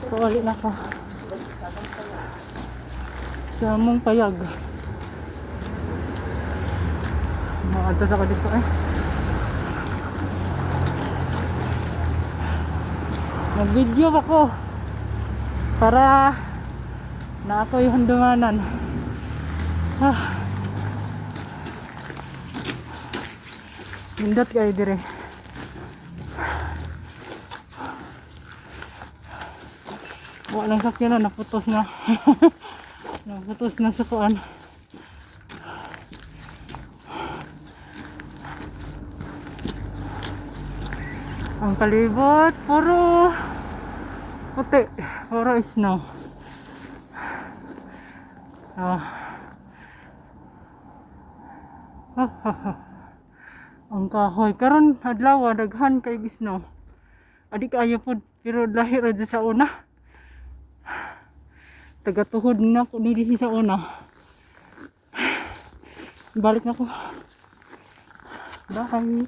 Kawali na ko sa among payag. Maadtas ako dito eh. Mag-video ako para na ako yung handunganan. Nindot kayo dire. Walang sakyan na, naputos na. Naputos na sa kuan. Ang palibot puro puti, puro snow. Ang kahoy karon adlaw daghan kay snow. Adi kaayo pod pero lahi ra sa una. Tagatuhod na ko dili sa una. Balik na ko. Bye.